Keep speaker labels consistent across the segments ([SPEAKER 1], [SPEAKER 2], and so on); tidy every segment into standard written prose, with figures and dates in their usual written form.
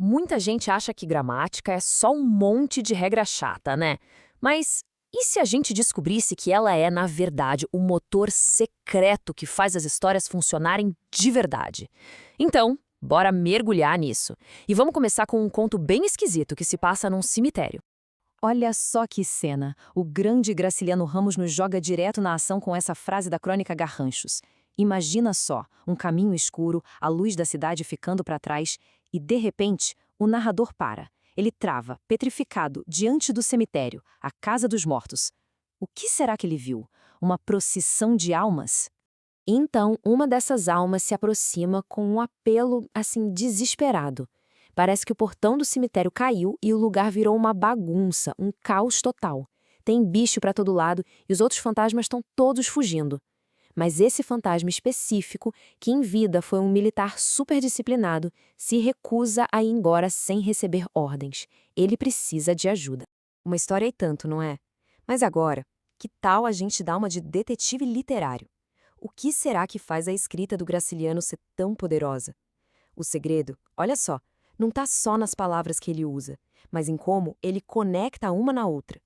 [SPEAKER 1] Muita gente acha que gramática é só um monte de regra chata, né? Mas e se a gente descobrisse que ela é, na verdade, o motor secreto que faz as histórias funcionarem de verdade? Então, bora mergulhar nisso. E vamos começar com um conto bem esquisito que se passa num cemitério.
[SPEAKER 2] Olha só que cena! O grande Graciliano Ramos nos joga direto na ação com essa frase da crônica Garranchos. Imagina só, um caminho escuro, a luz da cidade ficando para trás, e de repente, o narrador para. Ele trava, petrificado, diante do cemitério, a casa dos mortos. O que será que ele viu? Uma procissão de almas?
[SPEAKER 1] Então, uma dessas almas se aproxima com um apelo, assim, desesperado. Parece que o portão do cemitério caiu e o lugar virou uma bagunça, um caos total. Tem bicho para todo lado e os outros fantasmas estão todos fugindo. Mas esse fantasma específico, que em vida foi um militar super disciplinado, se recusa a ir embora sem receber ordens. Ele precisa de ajuda. Uma história e tanto, não é? Mas agora, que tal a gente dar uma de detetive literário? O que será que faz a escrita do Graciliano ser tão poderosa? O segredo, olha só, não está só nas palavras que ele usa, mas em como ele conecta uma na outra.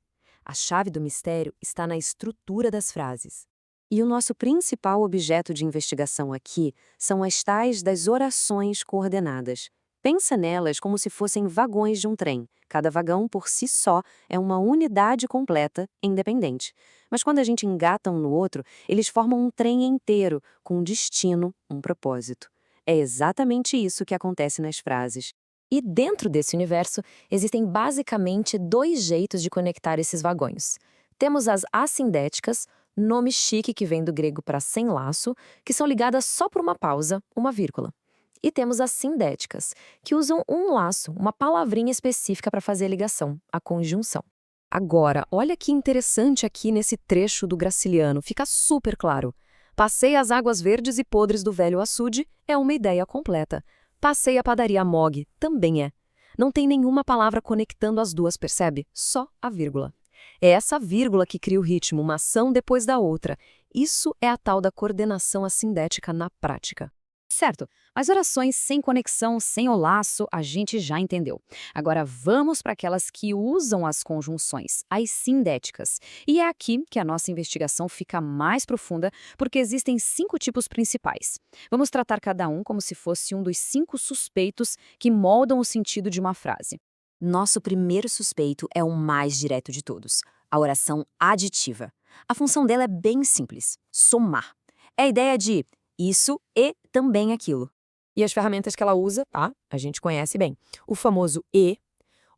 [SPEAKER 1] A chave do mistério está na estrutura das frases.
[SPEAKER 2] E o nosso principal objeto de investigação aqui são as tais das orações coordenadas. Pensa nelas como se fossem vagões de um trem. Cada vagão, por si só, é uma unidade completa, independente. Mas quando a gente engata um no outro, eles formam um trem inteiro, com um destino, um propósito. É exatamente isso que acontece nas frases.
[SPEAKER 1] E dentro desse universo, existem basicamente dois jeitos de conectar esses vagões. Temos as assindéticas, nome chique que vem do grego para sem laço, que são ligadas só por uma pausa, uma vírgula. E temos as sindéticas, que usam um laço, uma palavrinha específica para fazer a ligação, a conjunção. Agora, olha que interessante aqui nesse trecho do Graciliano, fica super claro. Passei as águas verdes e podres do velho açude é uma ideia completa. Passei a padaria Mog também é. Não tem nenhuma palavra conectando as duas, percebe? Só a vírgula. É essa vírgula que cria o ritmo, uma ação depois da outra. Isso é a tal da coordenação assindética na prática.
[SPEAKER 2] Certo, as orações sem conexão, sem o laço, a gente já entendeu. Agora vamos para aquelas que usam as conjunções, as sindéticas. E é aqui que a nossa investigação fica mais profunda, porque existem 5 tipos principais. Vamos tratar cada um como se fosse um dos 5 suspeitos que moldam o sentido de uma frase.
[SPEAKER 1] Nosso primeiro suspeito é o mais direto de todos, a oração aditiva. A função dela é bem simples, somar. É a ideia de isso e também aquilo. E as ferramentas que ela usa, tá? A gente conhece bem. O famoso e,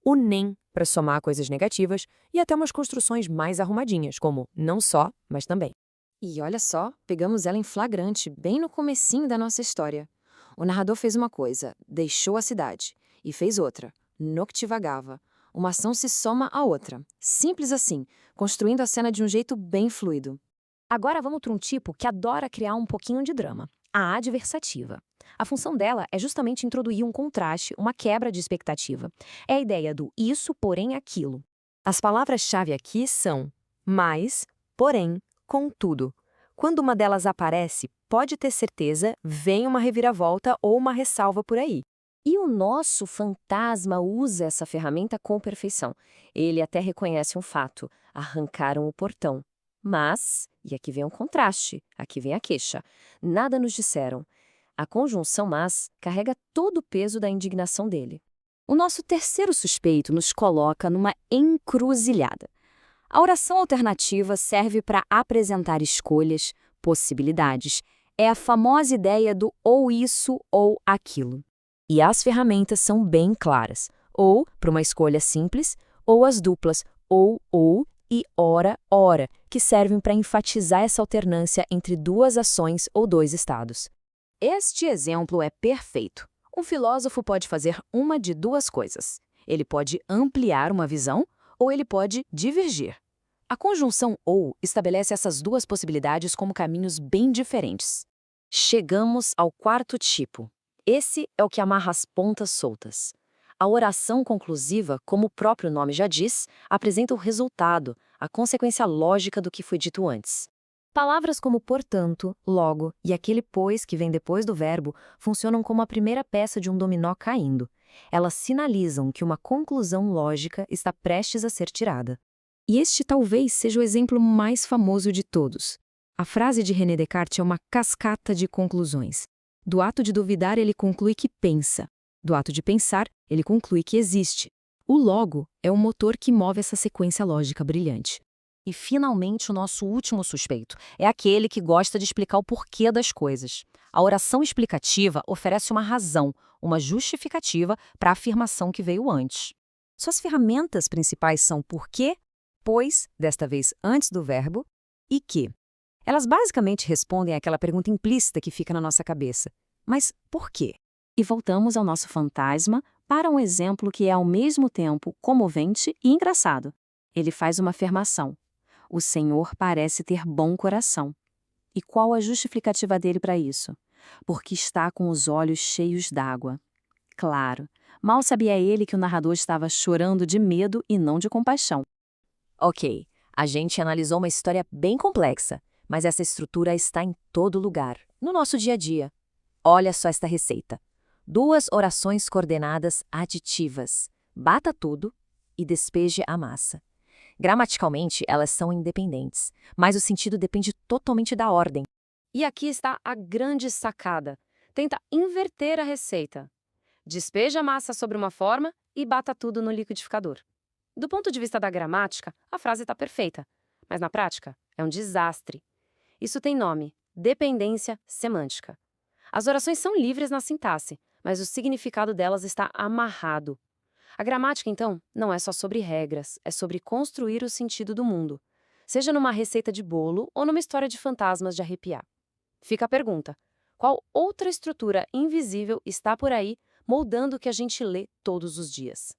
[SPEAKER 1] o nem para somar coisas negativas e até umas construções mais arrumadinhas, como não só, mas também. E olha só, pegamos ela em flagrante, bem no comecinho da nossa história. O narrador fez uma coisa, deixou a cidade, e fez outra, noctivagava. Uma ação se soma à outra. Simples assim, construindo a cena de um jeito bem fluido. Agora vamos para um tipo que adora criar um pouquinho de drama, a adversativa. A função dela é justamente introduzir um contraste, uma quebra de expectativa. É a ideia do isso, porém, aquilo. As palavras-chave aqui são mas, porém, contudo. Quando uma delas aparece, pode ter certeza, vem uma reviravolta ou uma ressalva por aí. E o nosso fantasma usa essa ferramenta com perfeição. Ele até reconhece um fato: arrancaram o portão. Mas, e aqui vem um contraste, aqui vem a queixa, nada nos disseram. A conjunção mas carrega todo o peso da indignação dele. O nosso terceiro suspeito nos coloca numa encruzilhada. A oração alternativa serve para apresentar escolhas, possibilidades. É a famosa ideia do ou isso ou aquilo. E as ferramentas são bem claras. Ou para uma escolha simples, ou as duplas ou e ora, que servem para enfatizar essa alternância entre duas ações ou dois estados. Este exemplo é perfeito. Um filósofo pode fazer uma de duas coisas. Ele pode ampliar uma visão ou ele pode divergir. A conjunção ou estabelece essas duas possibilidades como caminhos bem diferentes. Chegamos ao quarto tipo. Esse é o que amarra as pontas soltas. A oração conclusiva, como o próprio nome já diz, apresenta o resultado, a consequência lógica do que foi dito antes. Palavras como portanto, logo e aquele pois que vem depois do verbo funcionam como a primeira peça de um dominó caindo. Elas sinalizam que uma conclusão lógica está prestes a ser tirada. E este talvez seja o exemplo mais famoso de todos. A frase de René Descartes é uma cascata de conclusões. Do ato de duvidar, ele conclui que pensa. Do ato de pensar, ele conclui que existe. O logo é o motor que move essa sequência lógica brilhante. E, finalmente, o nosso último suspeito é aquele que gosta de explicar o porquê das coisas. A oração explicativa oferece uma razão, uma justificativa para a afirmação que veio antes. Suas ferramentas principais são porquê, pois, desta vez antes do verbo, e que. Elas basicamente respondem àquela pergunta implícita que fica na nossa cabeça. Mas por quê? E voltamos ao nosso fantasma para um exemplo que é ao mesmo tempo comovente e engraçado. Ele faz uma afirmação. O Senhor parece ter bom coração. E qual a justificativa dele para isso? Porque está com os olhos cheios d'água. Claro, mal sabia ele que o narrador estava chorando de medo e não de compaixão. Ok, a gente analisou uma história bem complexa, mas essa estrutura está em todo lugar, no nosso dia a dia. Olha só esta receita. 2 orações coordenadas aditivas. Bata tudo e despeje a massa. Gramaticalmente, elas são independentes, mas o sentido depende totalmente da ordem. E aqui está a grande sacada. Tenta inverter a receita. Despeja a massa sobre uma forma e bata tudo no liquidificador. Do ponto de vista da gramática, a frase está perfeita, mas na prática é um desastre. Isso tem nome: dependência semântica. As orações são livres na sintaxe, mas o significado delas está amarrado. A gramática, então, não é só sobre regras, é sobre construir o sentido do mundo, seja numa receita de bolo ou numa história de fantasmas de arrepiar. Fica a pergunta: qual outra estrutura invisível está por aí moldando o que a gente lê todos os dias?